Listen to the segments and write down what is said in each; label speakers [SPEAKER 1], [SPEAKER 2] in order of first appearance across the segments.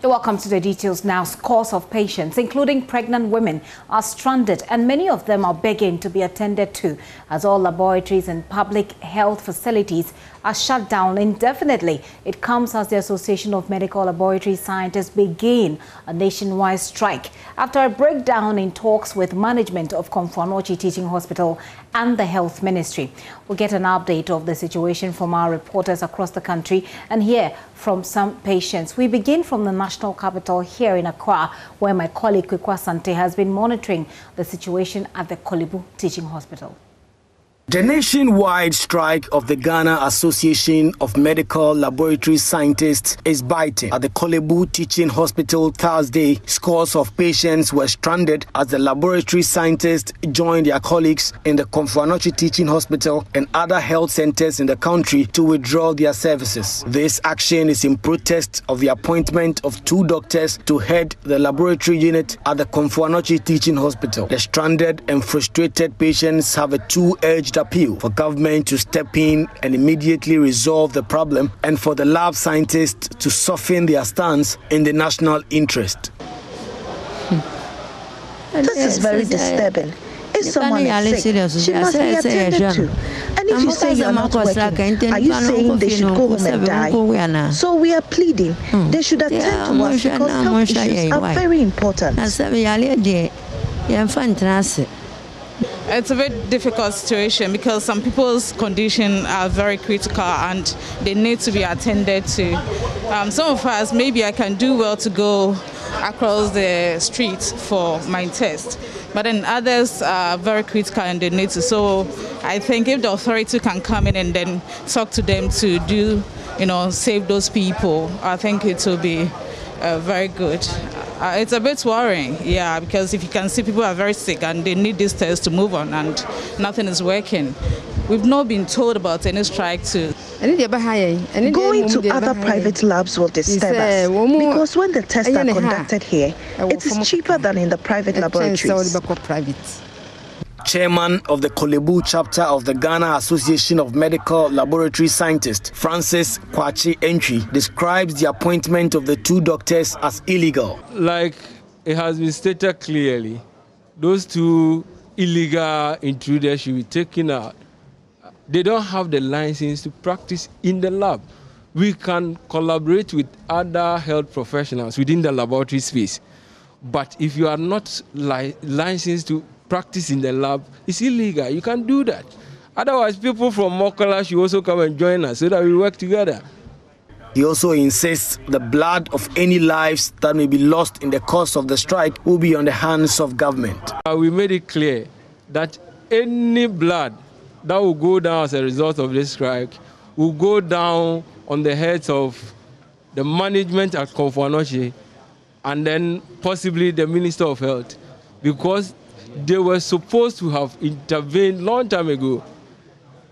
[SPEAKER 1] Welcome to the details now. Scores of patients, including pregnant women, are stranded, and many of them are begging to be attended to as all laboratories and public health facilities are shut down indefinitely. It comes as the Association of Medical Laboratory Scientists begin a nationwide strike after a breakdown in talks with management of Komfo Anokye Teaching Hospital and the Health Ministry. We'll get an update of the situation from our reporters across the country and hear from some patients. We begin from the national capital here in Accra, where my colleague Kweku Asante has been monitoring the situation at the Korle Bu Teaching Hospital.
[SPEAKER 2] The nationwide strike of the Ghana Association of Medical Laboratory Scientists is biting. At the Korle Bu Teaching Hospital Thursday, scores of patients were stranded as the laboratory scientists joined their colleagues in the Komfo Anokye Teaching Hospital and other health centers in the country to withdraw their services. This action is in protest of the appointment of 2 doctors to head the laboratory unit at the Komfo Anokye Teaching Hospital. The stranded and frustrated patients have a two-edged appeal for government to step in and immediately resolve the problem, and for the lab scientists to soften their stance in the national interest.
[SPEAKER 3] This is very disturbing. If someone is sick, she must be attended to. And if you say you're not working, are you saying they should go home and die? So we are pleading. They should attend to us because health issues are very important.
[SPEAKER 4] It's a very difficult situation because some people's conditions are very critical and they need to be attended to. Some of us, maybe I can do well to go across the street for my test, but then others are very critical and they need to. So I think if the authority can come in and then talk to them to do, save those people, I think it will be very good. It's a bit worrying, yeah, because if you can see people are very sick and they need this test to move on and nothing is working. We've not been told about any strike too.
[SPEAKER 3] Going to other private labs will disturb us because when the tests are conducted here, it is cheaper than in the private laboratories.
[SPEAKER 2] Chairman of the Korle Bu chapter of the Ghana Association of Medical Laboratory Scientists, Francis Kwachi Entry, describes the appointment of the 2 doctors as illegal.
[SPEAKER 5] Like it has been stated clearly, those 2 illegal intruders should be taken out. They don't have the license to practice in the lab. We can collaborate with other health professionals within the laboratory space. But if you are not licensed to practice in the lab, it's illegal. You can't do that. Otherwise, people from Mokola should also come and join us so that we work together.
[SPEAKER 2] He also insists the blood of any lives that may be lost in the course of the strike will be on the hands of government.
[SPEAKER 5] We made it clear that any blood that will go down as a result of this strike will go down on the heads of the management at Komfo Anokye and then possibly the Minister of Health, because they were supposed to have intervened long time ago.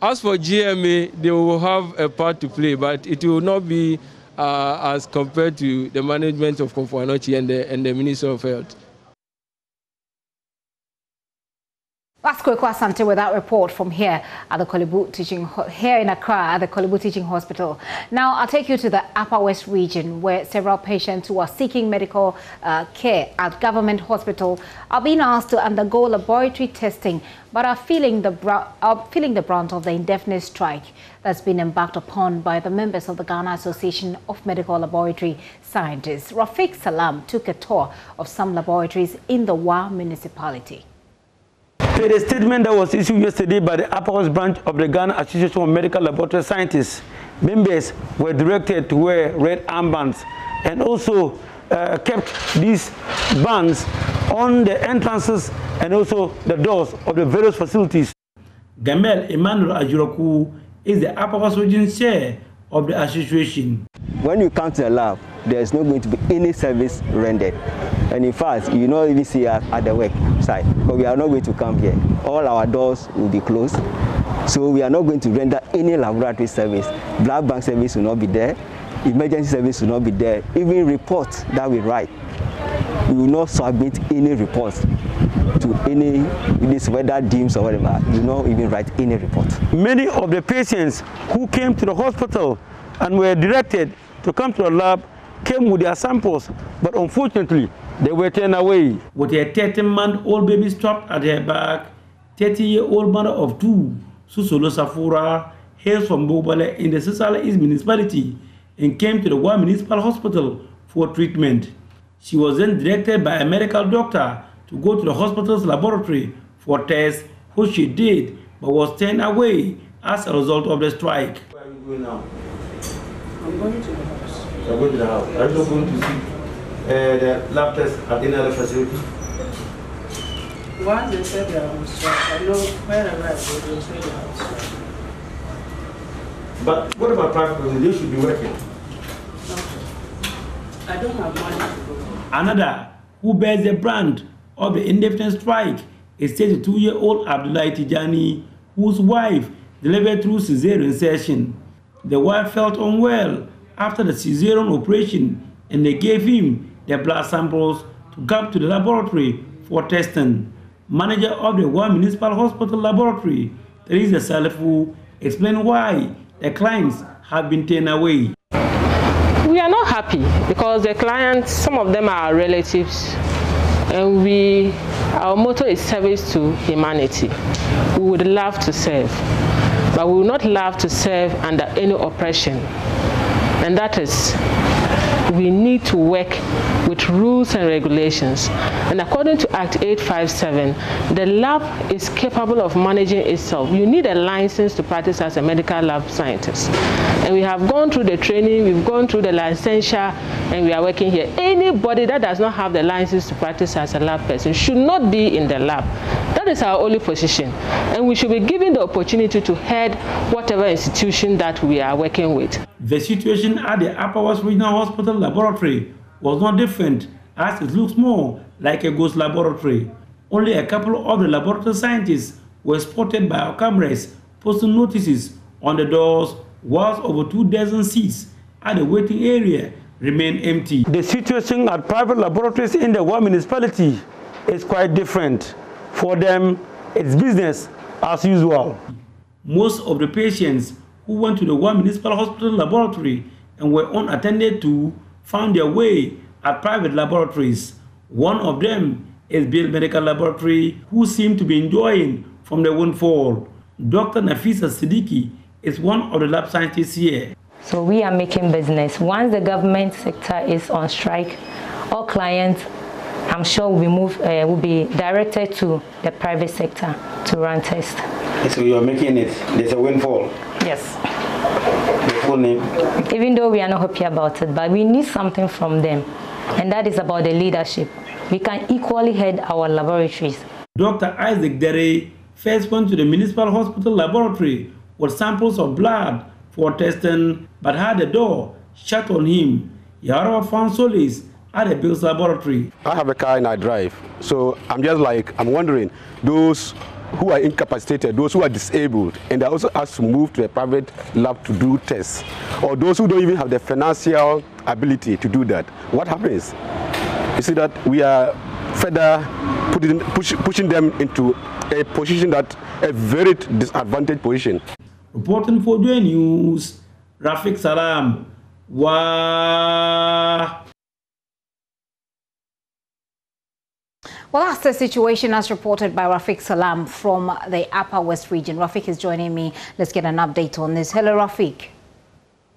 [SPEAKER 5] As for GMA, they will have a part to play, but it will not be as compared to the management of Komfo Anokye and the Minister of Health.
[SPEAKER 1] That's Kweku Asante with that report from here at the Korle Bu here in Accra at the Korle Bu Teaching Hospital. Now I'll take you to the Upper West region, where several patients who are seeking medical care at government hospital are being asked to undergo laboratory testing, but are feeling the brunt of the indefinite strike that's been embarked upon by the members of the Ghana Association of Medical Laboratory Scientists. Rafiq Salam took a tour of some laboratories in the Wa municipality.
[SPEAKER 6] The statement that was issued yesterday by the Upper West branch of the Ghana Association of Medical Laboratory Scientists, members were directed to wear red armbands and also kept these bands on the entrances and also the doors of the various facilities. Gamel Emmanuel Ajuraku is the Upper West region chair of the association.
[SPEAKER 7] When you come to the lab, there is not going to be any service rendered. And in fact, you not even see us at the work site, but we are not going to come here. All our doors will be closed. So we are not going to render any laboratory service. Blood bank service will not be there. Emergency service will not be there. Even reports that we write, we will not submit any reports to any this weather deems or whatever. We will not even write any report.
[SPEAKER 6] Many of the patients who came to the hospital and were directed to come to the lab came with their samples, but unfortunately, they were turned away. With a 13-month-old baby strapped at her back, 30-year-old mother of two, Susolo Safura, hails from Bobale in the Sisala East municipality and came to the Wa Municipal Hospital for treatment. She was then directed by a medical doctor to go to the hospital's laboratory for tests, which she did, but was turned away as a result of the strike. Where are you going now?
[SPEAKER 8] I'm going to the house.
[SPEAKER 6] You're going to the house. Are you not going to see the lab test at any other facility?
[SPEAKER 8] Once they said they are on strike, I know wherever I go, they say they are on strike.
[SPEAKER 6] But what about private hospitals? They should be working.
[SPEAKER 8] I don't have money to go.
[SPEAKER 6] Another who bears the brand of the indefinite strike is 32-year-old Abdullahi Tijani, whose wife delivered through cesarean section. The wife felt unwell after the cesarean operation, and they gave him the blood samples to come to the laboratory for testing. Manager of the Wa Municipal Hospital Laboratory, Teresa Salifu, explained why the clients have been turned away.
[SPEAKER 9] We are not happy because the clients, some of them are our relatives, and our motto is service to humanity. We would love to serve, but we would not love to serve under any oppression. And that is, we need to work with rules and regulations. And according to Act 857, the lab is capable of managing itself. You need a license to practice as a medical lab scientist. And we have gone through the training, we've gone through the licensure, and we are working here. Anybody that does not have the license to practice as a lab person should not be in the lab. That is our only position. And we should be given the opportunity to head whatever institution that we are working with.
[SPEAKER 6] The situation at the Upper West Regional Hospital Laboratory was not different, as it looks more like a ghost laboratory. Only a couple of the laboratory scientists were spotted by our cameras posting notices on the doors, whilst over 24 seats at the waiting area remain empty. The situation at private laboratories in the Wa municipality is quite different. For them, it's business as usual. Most of the patients who went to the Wa Municipal Hospital Laboratory and were unattended to found their way at private laboratories. One of them is Bill Medical Laboratory, who seem to be enjoying from the windfall. Dr. Nafisa Siddiqui is one of the lab scientists here.
[SPEAKER 10] So we are making business. Once the government sector is on strike, all clients, I'm sure, will be directed to the private sector to run tests.
[SPEAKER 6] So you're making it, there's a windfall?
[SPEAKER 10] Yes.
[SPEAKER 6] The full name?
[SPEAKER 10] Even though we are not happy about it, but we need something from them, and that is about the leadership. We can equally head our laboratories. Dr. Isaac Dere first went to the Municipal Hospital Laboratory with samples of blood for testing, but had the door shut on him. He however found solace at the Bill's Laboratory.
[SPEAKER 11] I have a car and I drive, so I'm wondering, those who are incapacitated, those who are disabled, and they also asked to move to a private lab to do tests, or those who don't even have the financial ability to do that, what happens? You see that we are further pushing them into a position that a very disadvantaged position.
[SPEAKER 6] Reporting for Joy News, Rafiq Salam. Wow.
[SPEAKER 1] Well, that's the situation as reported by Rafiq Salam from the Upper West region. Rafiq is joining me. Let's get an update on this. Hello, Rafiq.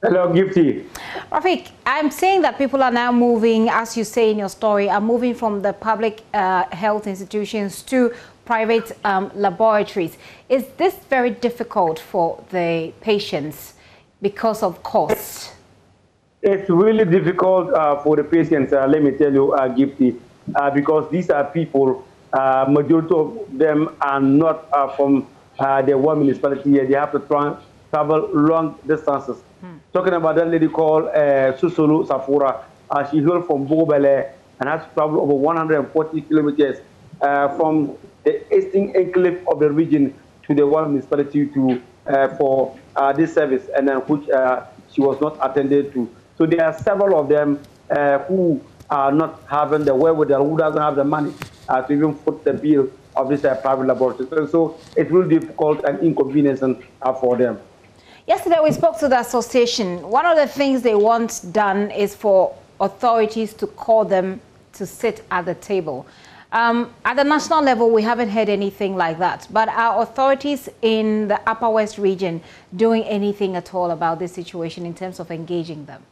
[SPEAKER 6] Hello, Gifty.
[SPEAKER 1] Rafiq, I'm saying that people are now moving, as you say in your story, are moving from the public health institutions to private laboratories. Is this very difficult for the patients because of cost?
[SPEAKER 6] It's really difficult for the patients, let me tell you, Gifty. Because these are people, majority of them are not from the Wa municipality. They have to travel long distances. Talking about that lady called Susulu Safura, she hailed from Bobele and has to travel over 140 kilometers from the eastern enclave of the region to the Wa municipality for this service, and then which she was not attended to. So there are several of them who are not having the wherewithal, who doesn't have the money to even foot the bill of this private laboratory. So it's really difficult and inconveniencing for them.
[SPEAKER 1] Yesterday we spoke to the association. One of the things they want done is for authorities to call them to sit at the table. At the national level, we haven't heard anything like that. But are authorities in the Upper West region doing anything at all about this situation in terms of engaging them?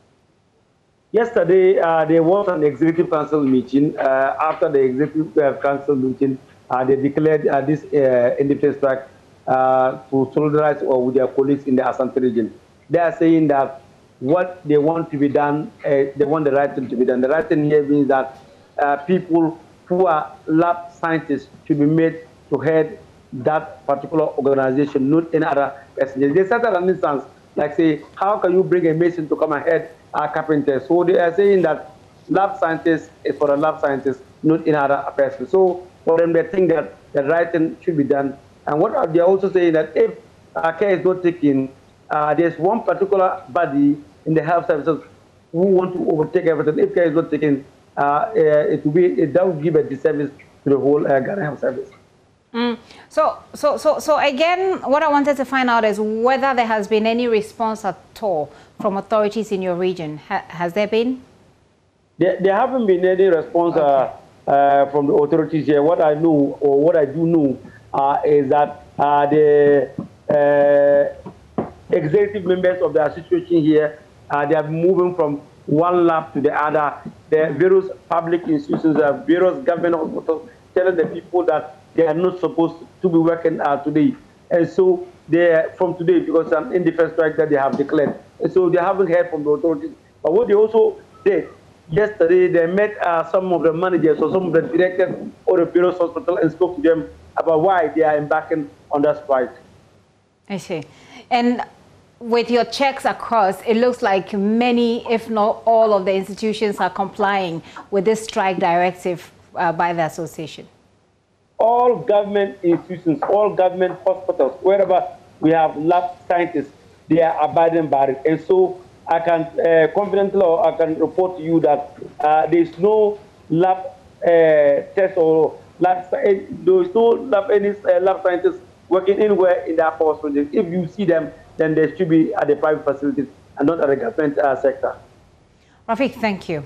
[SPEAKER 6] Yesterday, there was an executive council meeting. After the executive council meeting, they declared this indefinite strike to solidarize with their colleagues in the Asante region. They are saying that what they want to be done, they want the right thing to be done. The right thing here means that people who are lab scientists should be made to head that particular organization, not any other person. They started an instance, like say, how can you bring a mason to come and head a carpenter? So they are saying that lab scientists is for the lab scientists, not any other person. So for them, they think that the right thing should be done. And what they're also saying that if care is not taken, there's one particular body in the health services who want to overtake everything. If care is not taken, that will give a disservice to the whole Ghana Health Service.
[SPEAKER 1] So again, what I wanted to find out is whether there has been any response at all from authorities in your region. Has there been?
[SPEAKER 6] There haven't been any response from the authorities here. What I know, or what I do know, is that the executive members of the association here, they are moving from one lab to the other. The various public institutions, various government hospitals, telling the people that they are not supposed to be working today. And so from today, because it's an indifferent strike that they have declared. And so they haven't heard from the authorities. But what they also did, yesterday they met some of the managers or some of the directors of the various hospitals and spoke to them about why they are embarking on that strike.
[SPEAKER 1] I see. And with your checks across, it looks like many, if not all, of the institutions are complying with this strike directive by the association.
[SPEAKER 6] All government institutions, all government hospitals, wherever we have lab scientists, they are abiding by it. And so I can confidently, or I can report to you that there is no lab test or lab, there is no lab scientists working anywhere in the Upper West region. If you see them, then they should be at the private facilities and not at the government sector.
[SPEAKER 1] Rafiq, thank you.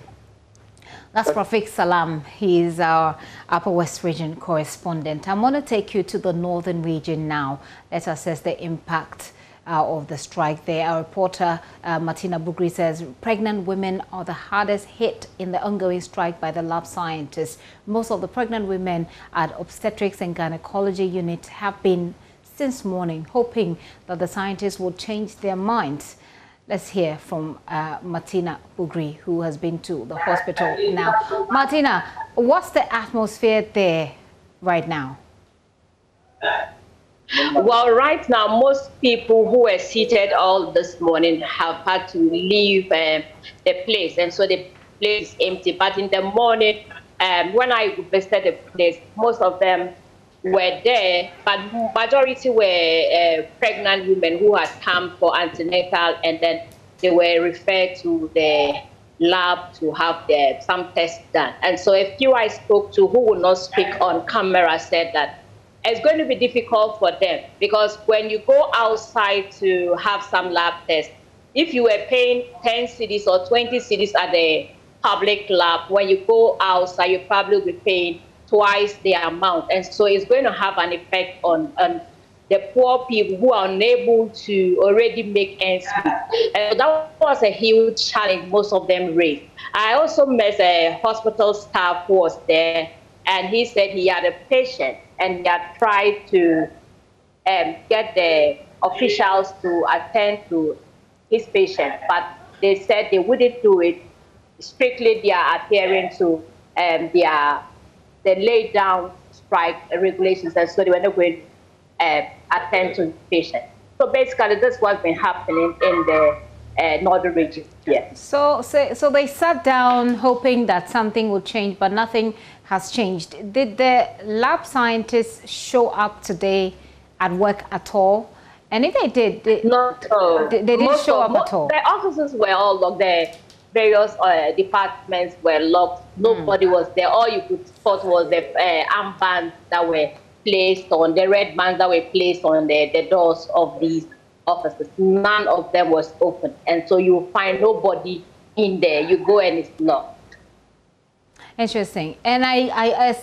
[SPEAKER 1] That's Rafiq Salam. He is our Upper West region correspondent. I'm going to take you to the northern region now. Let's assess the impact of the strike there. Our reporter, Martina Bugri, says pregnant women are the hardest hit in the ongoing strike by the lab scientists. Most of the pregnant women at obstetrics and gynecology unit have been since morning, hoping that the scientists will change their minds. Let's hear from Martina Bugri, who has been to the hospital now. Martina, what's the atmosphere there right now?
[SPEAKER 12] Well, right now, most people who were seated all this morning have had to leave the place, and so the place is empty. But in the morning, when I visited the place, most of them were there, but majority were pregnant women who had come for antenatal, and then they were referred to the lab to have some tests done. And so a few I spoke to who would not speak on camera said that it's going to be difficult for them, because when you go outside to have some lab tests, if you were paying 10 cedis or 20 cedis at the public lab, when you go outside, you probably will be paying twice the amount. And so it's going to have an effect on the poor people who are unable to already make ends meet. And that was a huge challenge most of them raised. I also met a hospital staff who was there, and he said he had a patient and he had tried to get the officials to attend to his patient, but they said they wouldn't do it. Strictly, they are adhering to the laid down strike regulations, and so they were not going to attend to the patient. So basically, this is what's been happening in the northern region. Yes.
[SPEAKER 1] So they sat down hoping that something would change, but nothing has changed. Did the lab scientists show up today at work at all? And if they did, they didn't show up at all.
[SPEAKER 12] The offices were all locked. The various departments were locked. Nobody was there. All you could spot was the armbands that were placed on, the red bands that were placed on the doors of these offices. None of them was open. And so you find nobody in there. You go and it's locked.
[SPEAKER 1] Interesting. And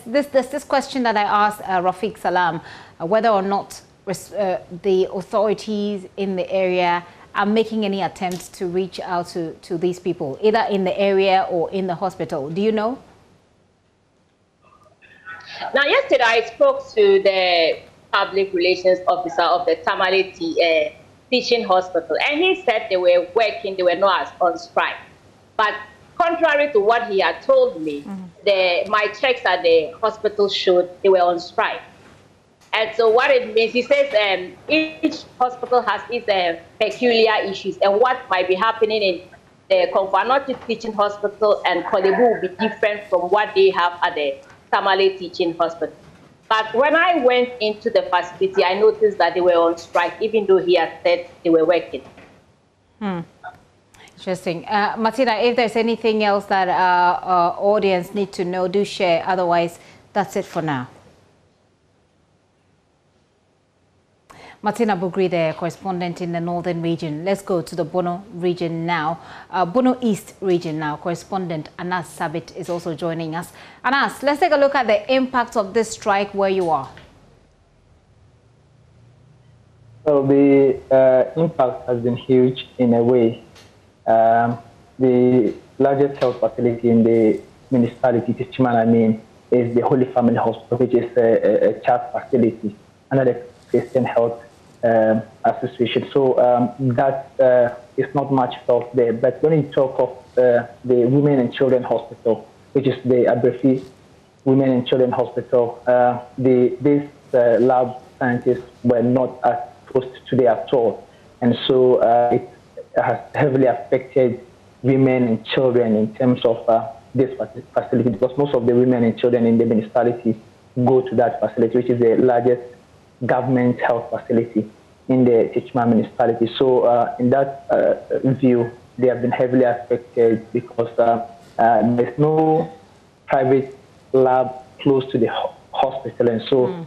[SPEAKER 1] this question that I asked Rafiq Salam, whether or not the authorities in the area are making any attempts to reach out to these people, either in the area or in the hospital. Do you know?
[SPEAKER 12] Now, yesterday I spoke to the public relations officer of the Tamale Teaching Hospital, and he said they were working, they were not on strike. But contrary to what he had told me, my checks at the hospital showed they were on strike. And so what it means, he says each hospital has its peculiar issues, and what might be happening in the Komfo Anokye Teaching Hospital and Korle Bu will be different from what they have at the Tamale Teaching Hospital. But when I went into the facility, I noticed that they were on strike, even though he had said they were working.
[SPEAKER 1] Interesting. Martina, if there's anything else that our audience need to know, do share. Otherwise, that's it for now. Martina Bugri, the correspondent in the northern region. Let's go to the Bono region now. Bono East region now. Correspondent Anas Sabit is also joining us. Anas, let's take a look at the impact of this strike where you are.
[SPEAKER 13] So the impact has been huge in a way. The largest health facility in the municipality, Tichiman, is the Holy Family Hospital, which is a church facility under the Christian Health Association. So that is not much felt there. But when you talk of the Women and Children Hospital, which is the Abrefi Women and Children Hospital, these lab scientists were not as close today at all. And so it has heavily affected women and children in terms of this facility, because most of the women and children in the municipality go to that facility, which is the largest government health facility in the Tichman municipality. So in that view, they have been heavily affected because there's no private lab close to the hospital. And so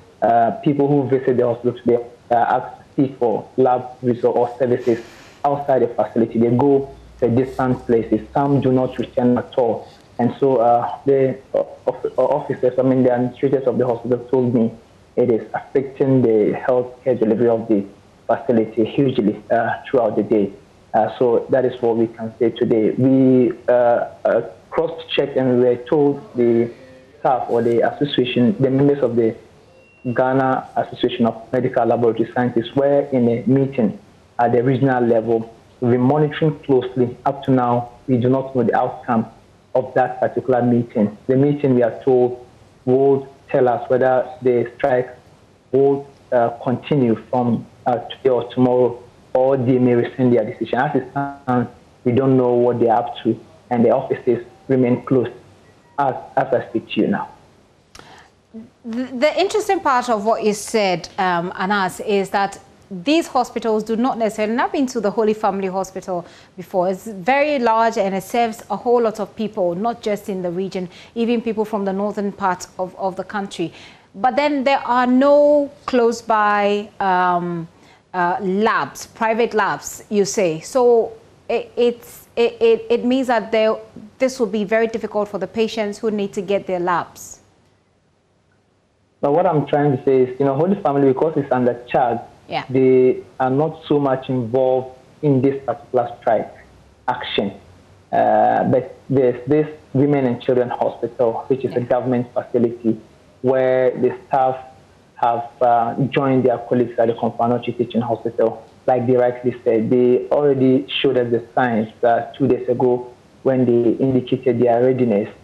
[SPEAKER 13] people who visit the hospital today are asked to seek for lab results or services outside the facility. They go to distant places. Some do not return at all. And so the officers, the administrators of the hospital told me it is affecting the healthcare delivery of the facility hugely throughout the day. So that is what we can say today. We cross-checked and we were told the staff or the association, the members of the Ghana Association of Medical Laboratory Scientists were in a meeting at the regional level. We're monitoring closely. Up to now, we do not know the outcome of that particular meeting. The meeting, we are told, will tell us whether the strike will continue from today or tomorrow, or they may rescind their decision. As it stands, we don't know what they're up to, and the offices remain closed as I speak to you now.
[SPEAKER 1] The interesting part of what you said, Anas, is that these hospitals do not necessarily, I've been to the Holy Family Hospital before. It's very large and it serves a whole lot of people, not just in the region, even people from the northern part of the country. But then there are no close by labs, private labs, you say. So it means that this will be very difficult for the patients who need to get their labs.
[SPEAKER 13] But what I'm trying to say is, Holy Family, because it's under charge, they are not so much involved in this particular strike action. But there's this Women and Children Hospital, which is a government facility where the staff have joined their colleagues at the Komfo Anokye Teaching Hospital. Like they rightly said, they already showed us the signs 2 days ago when they indicated their readiness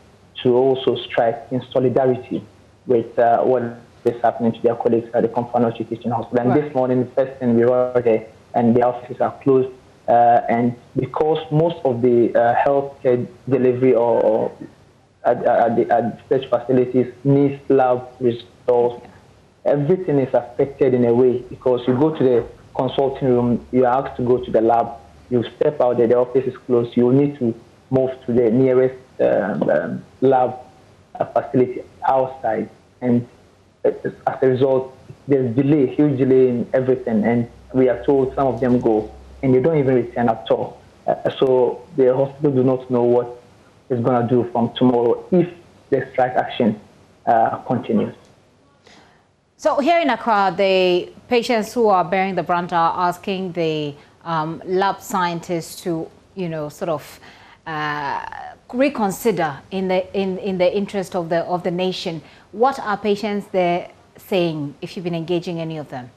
[SPEAKER 13] to also strike in solidarity with what is happening to their colleagues at the Komfo Anokye Teaching Hospital. And this morning, the first thing we were there, and the offices are closed. And because most of the healthcare delivery or at such facilities needs lab results, everything is affected in a way, because you go to the consulting room, you are asked to go to the lab, you step out there, the office is closed, you will need to move to the nearest lab facility outside, and as a result, there's delay, huge delay in everything, and we are told some of them go, and they don't even return at all. So the hospital do not know what it's going to do from tomorrow if the strike action continues.
[SPEAKER 1] So here in Accra, the patients who are bearing the brunt are asking the lab scientists to, sort of reconsider in the interest of the nation. What are patients there saying, if you've been engaging any of them?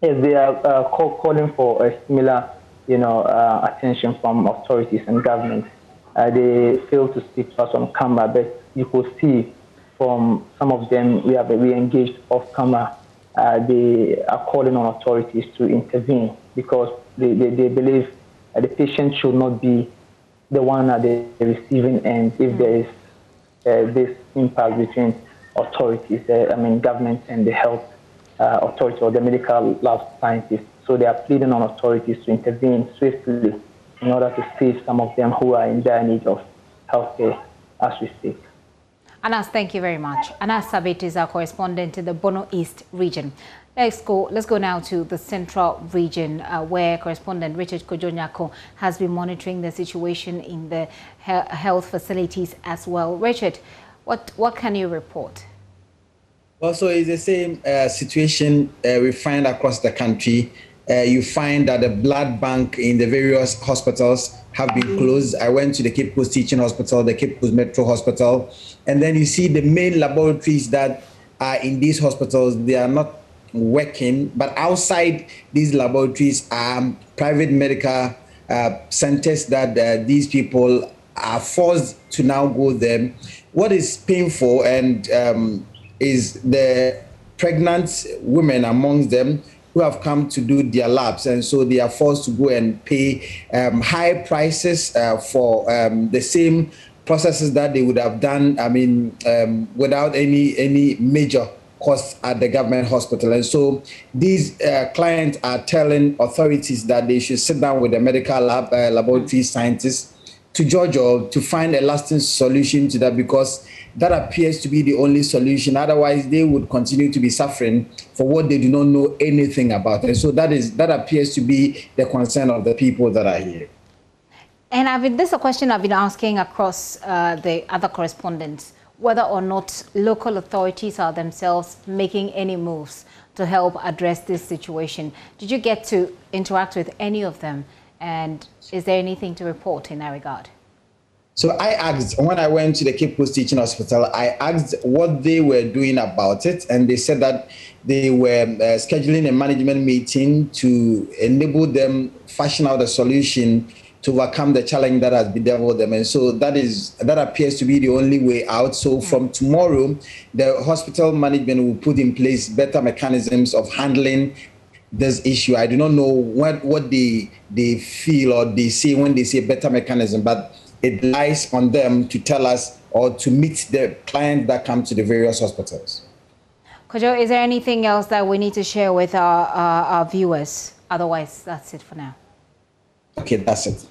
[SPEAKER 13] Yes, they are calling for a similar, attention from authorities and government. They failed to speak to us on camera, but you could see from some of them we engaged off camera. They are calling on authorities to intervene because they believe the patient should not be the one at the receiving end if there is this impasse between authorities, government and the health authority or the medical lab scientists. So they are pleading on authorities to intervene swiftly in order to save some of them who are in dire need of healthcare as we speak.
[SPEAKER 1] Anas, thank you very much. Anas Sabit is our correspondent in the Bono East region. Let's go now to the Central region where correspondent Richard Kojo-Nyarko has been monitoring the situation in the health facilities as well. Richard, what can you report?
[SPEAKER 14] Also, it's the same situation we find across the country. You find that the blood bank in the various hospitals have been closed. I went to the Cape Coast Teaching Hospital, the Cape Coast Metro Hospital, and then you see the main laboratories that are in these hospitals, they are not working, but outside these laboratories are private medical centers that these people are forced to now go there. What is painful and is the pregnant women amongst them who have come to do their labs, and so they are forced to go and pay high prices for the same processes that they would have done, without any major costs at the government hospital. And so these clients are telling authorities that they should sit down with the medical laboratory scientists to judge or to find a lasting solution to that, because that appears to be the only solution. Otherwise, they would continue to be suffering for what they do not know anything about. And so that appears to be the concern of the people that are here.
[SPEAKER 1] And this is a question I've been asking across the other correspondents, whether or not local authorities are themselves making any moves to help address this situation. Did you get to interact with any of them? And is there anything to report in that regard?
[SPEAKER 14] So I asked, when I went to the Cape Coast Teaching Hospital, I asked what they were doing about it. And they said that they were scheduling a management meeting to enable them fashion out a solution to overcome the challenge that has bedeviled them. And so that appears to be the only way out. So from tomorrow, the hospital management will put in place better mechanisms of handling this issue. I do not know what they feel or they say when they say better mechanism, but it lies on them to tell us or to meet the clients that come to the various hospitals.
[SPEAKER 1] Kojo, is there anything else that we need to share with our viewers? Otherwise, that's it for now.
[SPEAKER 14] Okay, that's it.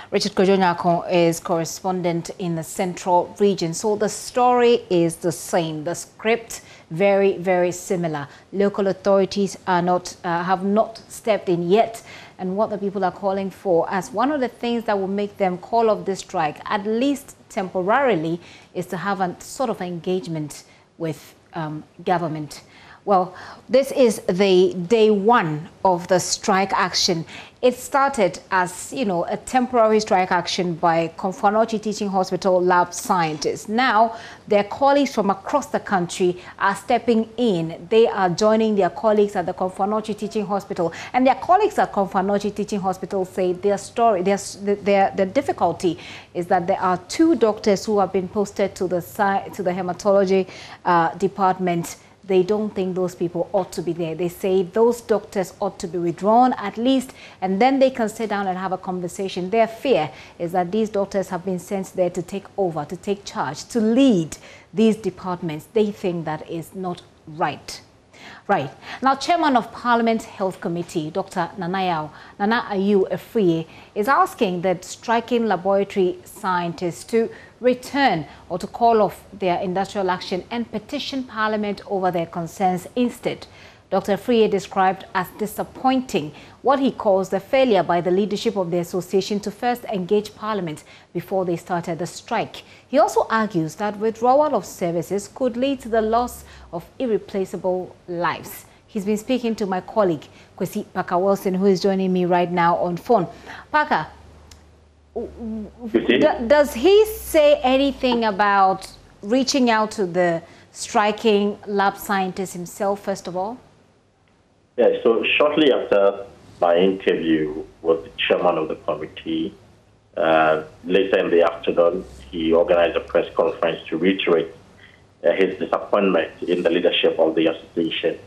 [SPEAKER 1] Richard Kojo-Nyarko is correspondent in the Central region. So the story is the same. The script very, very similar. Local authorities are have not stepped in yet. And what the people are calling for as one of the things that will make them call off this strike, at least temporarily, is to have a sort of engagement with government. Well, this is the day one of the strike action. It started as, a temporary strike action by Komfo Anokye Teaching Hospital lab scientists. Now, their colleagues from across the country are stepping in. They are joining their colleagues at the Komfo Anokye Teaching Hospital. And their colleagues at Komfo Anokye Teaching Hospital say their difficulty is that there are 2 doctors who have been posted to the hematology department. They don't think those people ought to be there. They say those doctors ought to be withdrawn at least, and then they can sit down and have a conversation. Their fear is that these doctors have been sent there to take over, to take charge, to lead these departments. They think that is not right. Right. Now, Chairman of Parliament Health Committee, Dr. Nana Ayew Afriyie, is asking the striking laboratory scientists to return or to call off their industrial action and petition Parliament over their concerns instead. Dr. Friye described as disappointing what he calls the failure by the leadership of the association to first engage Parliament before they started the strike. He also argues that withdrawal of services could lead to the loss of irreplaceable lives. He's been speaking to my colleague, Kwesi Parker-Wilson, who is joining me right now on phone. Parker, does he say anything about reaching out to the striking lab scientist himself, first of all?
[SPEAKER 15] Yeah, so shortly after my interview with the chairman of the committee, later in the afternoon, he organized a press conference to reiterate his disappointment in the leadership of the association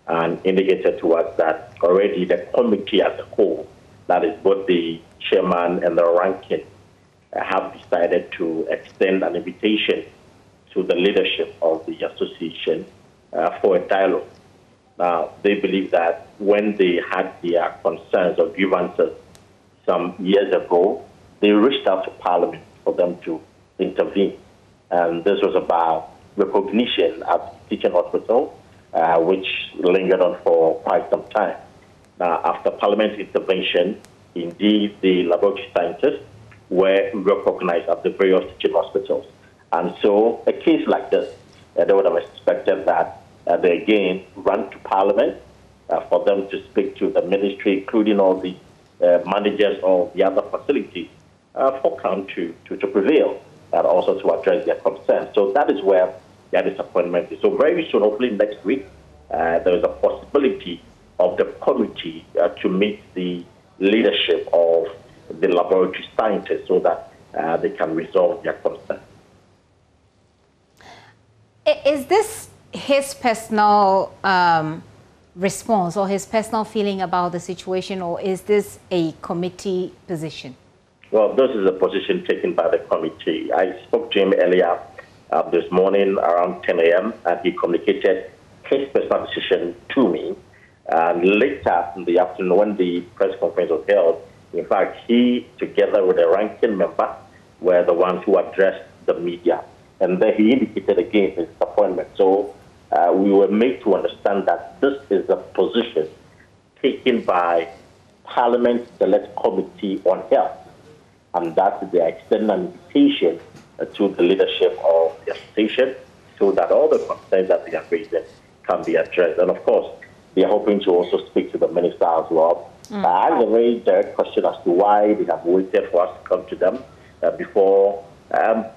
[SPEAKER 15] and indicated to us that already the committee as a whole, that is both the chairman and the ranking, have decided to extend an invitation to the leadership of the association for a dialogue. Now, they believe that when they had their concerns or grievances some years ago, they reached out to Parliament for them to intervene. And this was about recognition at the teaching hospital, which lingered on for quite some time. Now, after Parliament's intervention, indeed, the laboratory scientists were recognized at the various teaching hospitals. And so a case like this, they would have expected that they again run to Parliament for them to speak to the ministry, including all the managers of the other facilities, for come to prevail and also to address their concerns. So that is where their disappointment is. So very soon, hopefully next week, there is a possibility of the committee to meet the leadership of the laboratory scientists so that they can resolve their concerns.
[SPEAKER 1] Is this his personal response or his personal feeling about the situation, or is this a committee position?
[SPEAKER 15] Well, this is a position taken by the committee. I spoke to him earlier this morning around 10 a.m. and he communicated his personal decision to me. And later in the afternoon, when the press conference was held, in fact, he, together with the ranking member, were the ones who addressed the media. And then he indicated again his disappointment. So we were made to understand that this is a position taken by Parliament's Select Committee on Health, and that they are extending an invitation to the leadership of the association so that all the concerns that they are raising can be addressed. And of course, they are hoping to also speak to the minister as well. I have a very direct question as to why they have waited for us to come to them before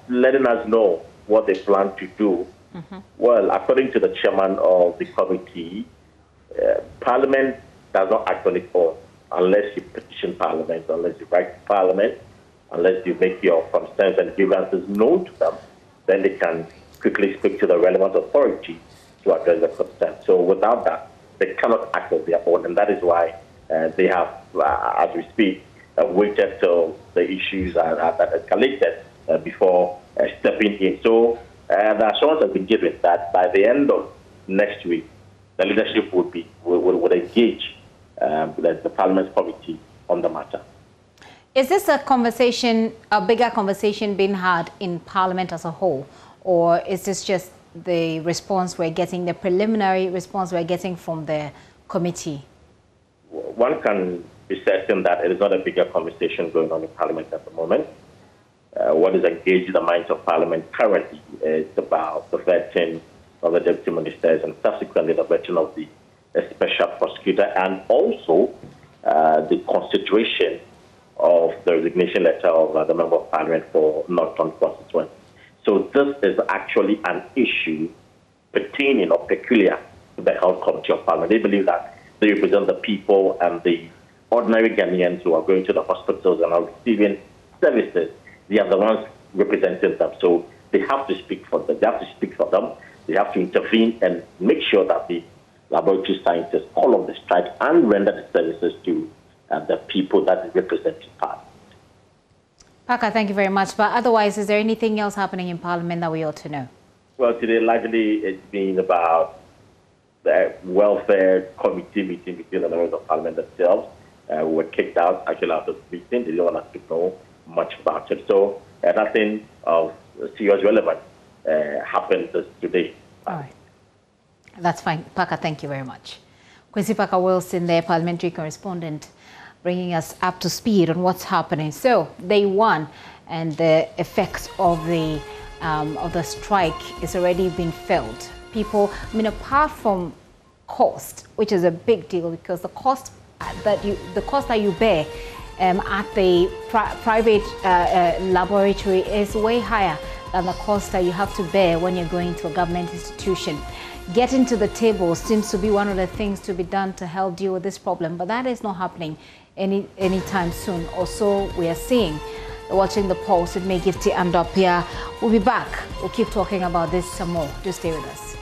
[SPEAKER 15] letting us know what they plan to do. Well, according to the chairman of the committee, Parliament does not act on its own unless you petition Parliament, unless you write to Parliament, unless you make your concerns and grievances known to them, then they can quickly speak to the relevant authority to address the concern. So without that, they cannot act on their own, and that is why they have, as we speak, waited till the issues are escalated before stepping in. So the assurance has been given that by the end of next week, the leadership would engage the Parliament committee on the matter.
[SPEAKER 1] Is this a conversation, a bigger conversation being had in Parliament as a whole, or is this just the response we're getting, the preliminary response we're getting from the committee?
[SPEAKER 15] One can be certain that it is not a bigger conversation going on in Parliament at the moment. What is engaged in the minds of Parliament currently is about the vetting of the deputy ministers and subsequently the vetting of the special prosecutor, and also the consideration of the resignation letter of the Member of Parliament for Northern constituency. So this is actually an issue pertaining or peculiar to the Health Committee of Parliament. They believe that they represent the people and the ordinary Ghanaians who are going to the hospitals and are receiving services. They are the ones representing them. So they have to speak for them. They have to speak for them. They have to intervene and make sure that the laboratory scientists call off the strike and render the services to the people that represent Parliament.
[SPEAKER 1] Parker, thank you very much. But otherwise, is there anything else happening in Parliament that we ought to know?
[SPEAKER 15] Well, today largely it's been about the welfare committee meeting between the members of Parliament themselves. We were kicked out actually after the meeting. They didn't want us to know much about it. So nothing of serious relevance happened today.
[SPEAKER 1] All right. That's fine. Parker, thank you very much. Kwesi Parker-Wilson, their parliamentary correspondent, bringing us up to speed on what's happening. So, day one, and the effects of the strike is already been felt. People, I mean, apart from cost, which is a big deal because the cost that you bear at the private laboratory is way higher than the cost that you have to bear when you're going to a government institution. Getting to the table seems to be one of the things to be done to help deal with this problem, but that is not happening anytime soon, or so we are seeing. Watching the Pulse with me, Gifty and Dopia. We'll be back. We'll keep talking about this some more. Just stay with us.